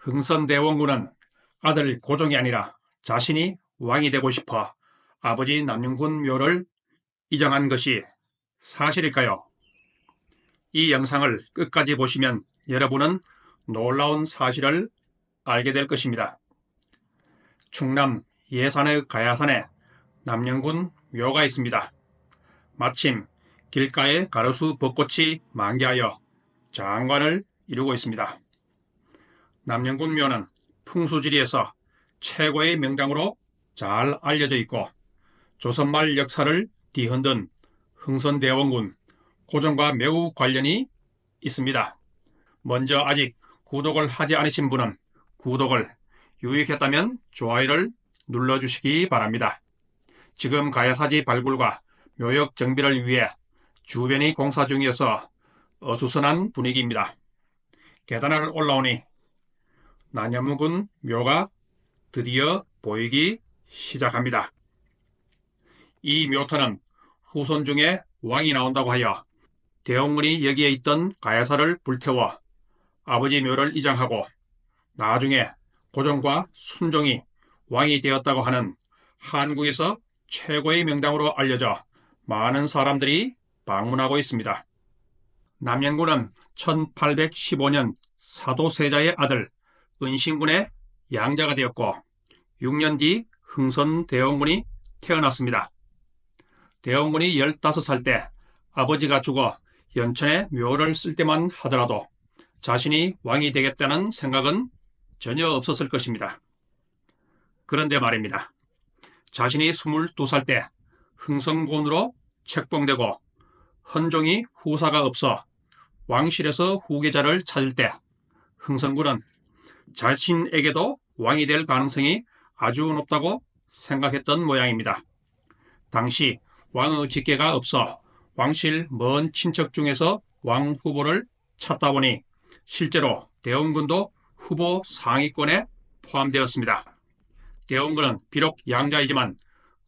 흥선대원군은 아들 고종이 아니라 자신이 왕이 되고 싶어 아버지 남영군 묘를 이장한 것이 사실일까요? 이 영상을 끝까지 보시면 여러분은 놀라운 사실을 알게 될 것입니다. 충남 예산의 가야산에 남영군 묘가 있습니다. 마침 길가에 가로수 벚꽃이 만개하여 장관을 이루고 있습니다. 남영군 묘는 풍수지리에서 최고의 명당으로 잘 알려져 있고 조선말 역사를 뒤흔든 흥선대원군 고종과 매우 관련이 있습니다. 먼저 아직 구독을 하지 않으신 분은 구독을, 유익했다면 좋아요를 눌러주시기 바랍니다. 지금 가야사지 발굴과 묘역 정비를 위해 주변이 공사 중이어서 어수선한 분위기입니다. 계단을 올라오니 남영군 묘가 드디어 보이기 시작합니다. 이 묘터는 후손 중에 왕이 나온다고 하여 대원군이 여기에 있던 가야사를 불태워 아버지 묘를 이장하고 나중에 고종과 순종이 왕이 되었다고 하는 한국에서 최고의 명당으로 알려져 많은 사람들이 방문하고 있습니다. 남영군은 1815년 사도세자의 아들 은신군의 양자가 되었고 6년 뒤 흥선대원군이 태어났습니다. 대원군이 15살 때 아버지가 죽어 연천에 묘를 쓸 때만 하더라도 자신이 왕이 되겠다는 생각은 전혀 없었을 것입니다. 그런데 말입니다. 자신이 22살 때 흥선군으로 책봉되고 헌종이 후사가 없어 왕실에서 후계자를 찾을 때 흥선군은 자신에게도 왕이 될 가능성이 아주 높다고 생각했던 모양입니다. 당시 왕의 직계가 없어 왕실 먼 친척 중에서 왕 후보를 찾다 보니 실제로 대원군도 후보 상위권에 포함되었습니다. 대원군은 비록 양자이지만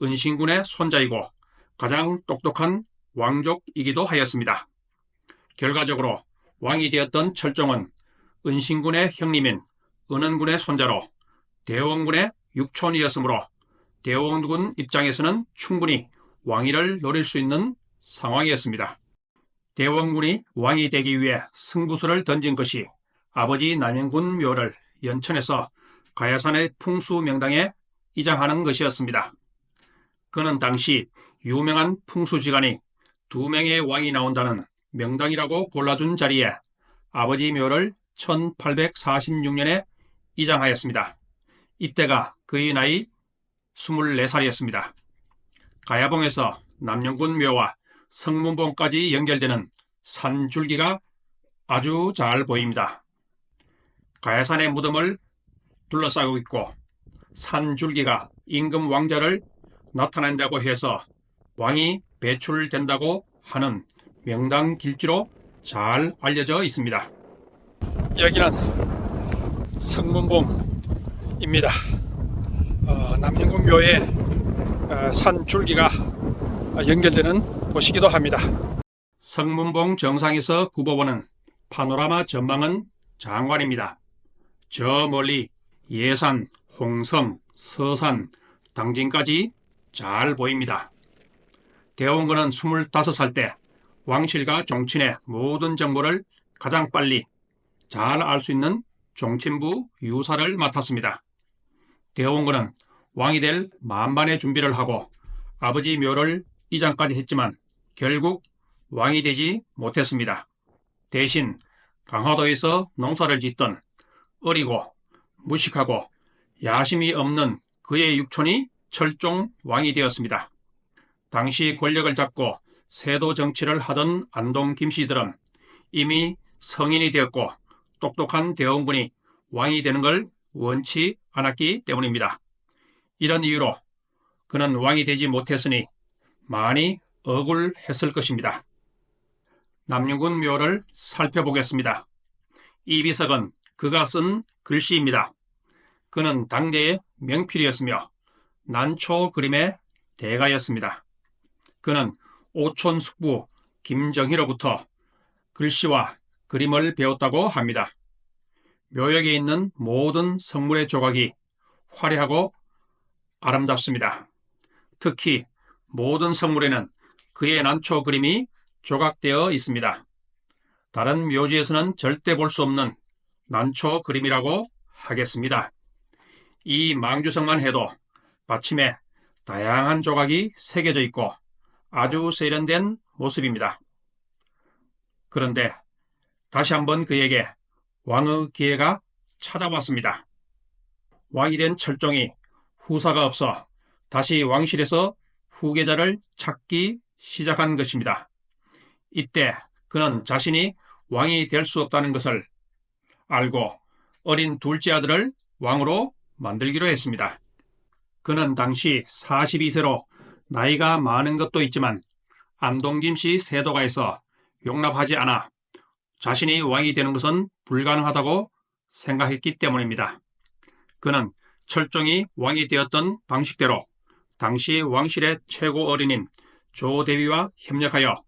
은신군의 손자이고 가장 똑똑한 왕족이기도 하였습니다. 결과적으로 왕이 되었던 철종은 은신군의 형님인 은원군의 손자로 대원군의 육촌이었으므로 대원군 입장에서는 충분히 왕위를 노릴 수 있는 상황이었습니다. 대원군이 왕이 되기 위해 승부수를 던진 것이 아버지 남영군 묘를 연천에서 가야산의 풍수명당에 이장하는 것이었습니다. 그는 당시 유명한 풍수지간이 2명의 왕이 나온다는 명당이라고 골라준 자리에 아버지 묘를 1846년에 이장하였습니다. 이때가 그의 나이 24살이었습니다. 가야봉에서 남영군 묘와 성문봉까지 연결되는 산줄기가 아주 잘 보입니다. 가야산의 무덤을 둘러싸고 있고 산줄기가 임금 왕자를 나타낸다고 해서 왕이 배출된다고 하는 명당 길지로 잘 알려져 있습니다. 여기는 성문봉입니다. 남영군 묘에 산줄기가 연결되는 곳이기도 합니다. 성문봉 정상에서 굽어보는 파노라마 전망은 장관입니다. 저 멀리 예산, 홍성, 서산, 당진까지 잘 보입니다. 대원군은 25살 때 왕실과 종친의 모든 정보를 가장 빨리 잘 알 수 있는 종친부 유사를 맡았습니다. 대원군은 왕이 될 만반의 준비를 하고 아버지 묘를 이장까지 했지만 결국 왕이 되지 못했습니다. 대신 강화도에서 농사를 짓던 어리고 무식하고 야심이 없는 그의 육촌이 철종 왕이 되었습니다. 당시 권력을 잡고 세도 정치를 하던 안동 김씨들은 이미 성인이 되었고 똑똑한 대원군이 왕이 되는 걸 원치 않았기 때문입니다. 이런 이유로 그는 왕이 되지 못했으니 많이 억울했을 것입니다. 남영군 묘를 살펴보겠습니다. 이 비석은 그가 쓴 글씨입니다. 그는 당대의 명필이었으며 난초 그림의 대가였습니다. 그는 오촌 숙부 김정희로부터 글씨와 그림을 배웠다고 합니다. 묘역에 있는 모든 성물의 조각이 화려하고 아름답습니다. 특히 모든 성물에는 그의 난초 그림이 조각되어 있습니다. 다른 묘지에서는 절대 볼 수 없는 난초 그림이라고 하겠습니다. 이 망주성만 해도 받침에 다양한 조각이 새겨져 있고 아주 세련된 모습입니다. 그런데 다시 한번 그에게 왕의 기회가 찾아왔습니다. 왕이 된 철종이 후사가 없어 다시 왕실에서 후계자를 찾기 시작한 것입니다. 이때 그는 자신이 왕이 될 수 없다는 것을 알고 어린 둘째 아들을 왕으로 만들기로 했습니다. 그는 당시 42세로 나이가 많은 것도 있지만 안동김씨 세도가 있어 용납하지 않아 자신이 왕이 되는 것은 불가능하다고 생각했기 때문입니다. 그는 철종이 왕이 되었던 방식대로 당시 왕실의 최고 어린인 조대위와 협력하여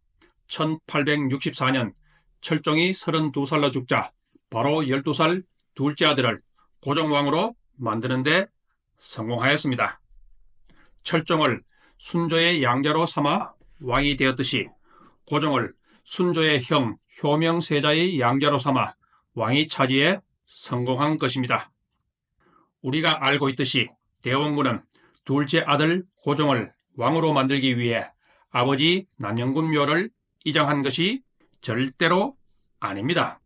1864년 철종이 32살로 죽자 바로 12살 둘째 아들을 고종왕으로 만드는 데 성공하였습니다. 철종을 순조의 양자로 삼아 왕이 되었듯이 고종을 순조의 형 효명세자의 양자로 삼아 왕이 차지에 성공한 것입니다. 우리가 알고 있듯이 대원군은 둘째 아들 고종을 왕으로 만들기 위해 아버지 남영군 묘를 이장한 것이 절대로 아닙니다.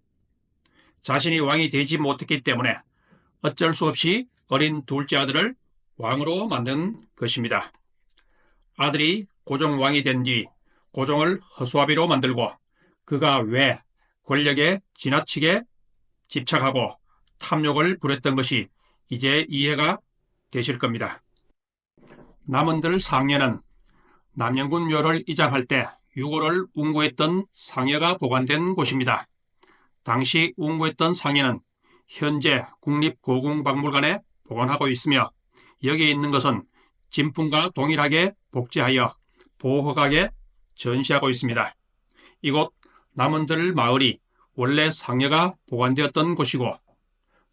자신이 왕이 되지 못했기 때문에 어쩔 수 없이 어린 둘째 아들을 왕으로 만든 것입니다. 아들이 고종 왕이 된 뒤 고종을 허수아비로 만들고 그가 왜 권력에 지나치게 집착하고 탐욕을 부렸던 것이 이제 이해가 되실 겁니다. 남원들 상녀는 남영군 묘를 이장할 때 유골을 운구했던 상여가 보관된 곳입니다. 당시 운구했던 상여는 현재 국립고궁박물관에 보관하고 있으며 여기에 있는 것은 진품과 동일하게 복제하여 보호각에 전시하고 있습니다. 이곳 남원들 마을이 원래 상여가 보관되었던 곳이고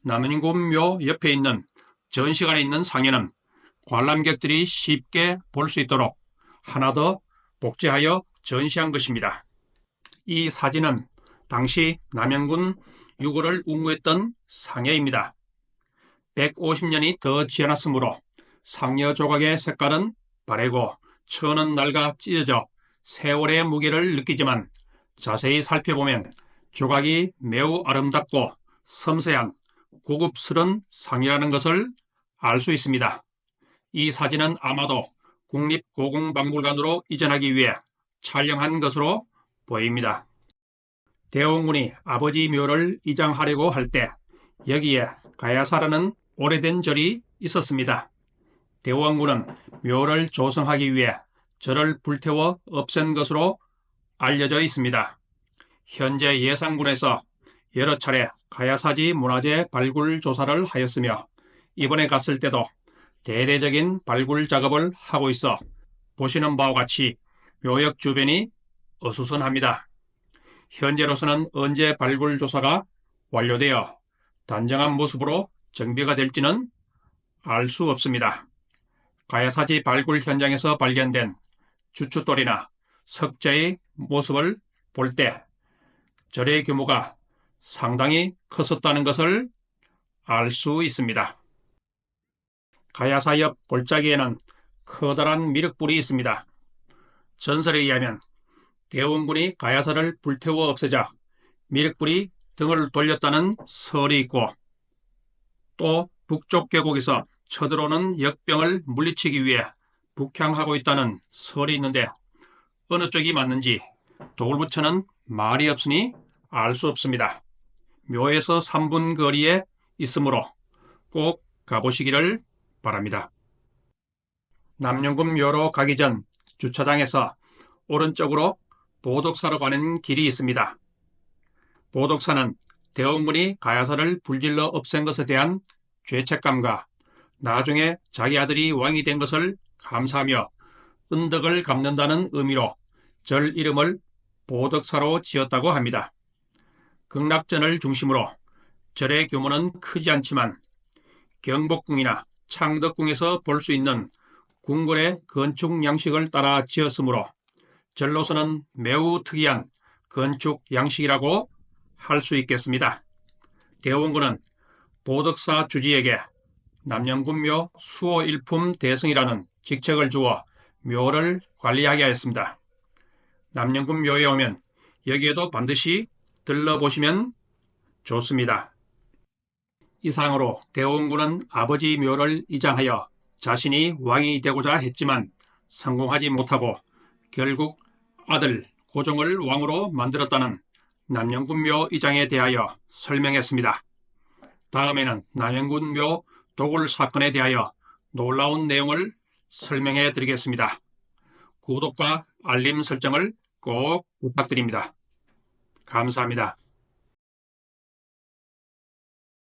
남영군 묘 옆에 있는 전시관에 있는 상여는 관람객들이 쉽게 볼 수 있도록 하나 더 복제하여 전시한 것입니다. 이 사진은 당시 남영군 유골을 운구했던 상여입니다. 150년이 더 지났으므로 상여 조각의 색깔은 바래고 천은 낡아 찢어져 세월의 무게를 느끼지만 자세히 살펴보면 조각이 매우 아름답고 섬세한 고급스런 상이라는 것을 알 수 있습니다. 이 사진은 아마도 국립고궁박물관으로 이전하기 위해 촬영한 것으로 보입니다. 대원군이 아버지 묘를 이장하려고 할 때 여기에 가야사라는 오래된 절이 있었습니다. 대원군은 묘를 조성하기 위해 절을 불태워 없앤 것으로 알려져 있습니다. 현재 예산군에서 여러 차례 가야사지 문화재 발굴 조사를 하였으며 이번에 갔을 때도 대대적인 발굴 작업을 하고 있어 보시는 바와 같이 묘역 주변이 어수선합니다. 현재로서는 언제 발굴 조사가 완료되어 단정한 모습으로 정비가 될지는 알 수 없습니다. 가야사지 발굴 현장에서 발견된 주춧돌이나 석자의 모습을 볼 때 절의 규모가 상당히 컸었다는 것을 알 수 있습니다. 가야사 옆 골짜기에는 커다란 미륵불이 있습니다. 전설에 의하면 대원군이 가야사를 불태워 없애자 미륵불이 등을 돌렸다는 설이 있고 또 북쪽 계곡에서 쳐들어오는 역병을 물리치기 위해 북향하고 있다는 설이 있는데 어느 쪽이 맞는지 도굴부처는 말이 없으니 알 수 없습니다. 묘에서 3분 거리에 있으므로 꼭 가보시기를 바랍니다. 남영군 묘로 가기 전 주차장에서 오른쪽으로 보덕사로 가는 길이 있습니다. 보덕사는 대원군이 가야사를 불질러 없앤 것에 대한 죄책감과 나중에 자기 아들이 왕이 된 것을 감사하며 은덕을 갚는다는 의미로 절 이름을 보덕사로 지었다고 합니다. 극락전을 중심으로 절의 규모는 크지 않지만 경복궁이나 창덕궁에서 볼 수 있는 궁궐의 건축 양식을 따라 지었으므로 절로서는 매우 특이한 건축 양식이라고 할 수 있겠습니다. 대원군은 보덕사 주지에게 남영군묘 수호일품 대승이라는 직책을 주어 묘를 관리하게 하였습니다. 남영군묘에 오면 여기에도 반드시 들러보시면 좋습니다. 이상으로 대원군은 아버지 묘를 이장하여 자신이 왕이 되고자 했지만 성공하지 못하고 결국 아들 고종을 왕으로 만들었다는 남영군묘 이장에 대하여 설명했습니다. 다음에는 남영군묘 도굴 사건에 대하여 놀라운 내용을 설명해 드리겠습니다. 구독과 알림 설정을 꼭 부탁드립니다. 감사합니다.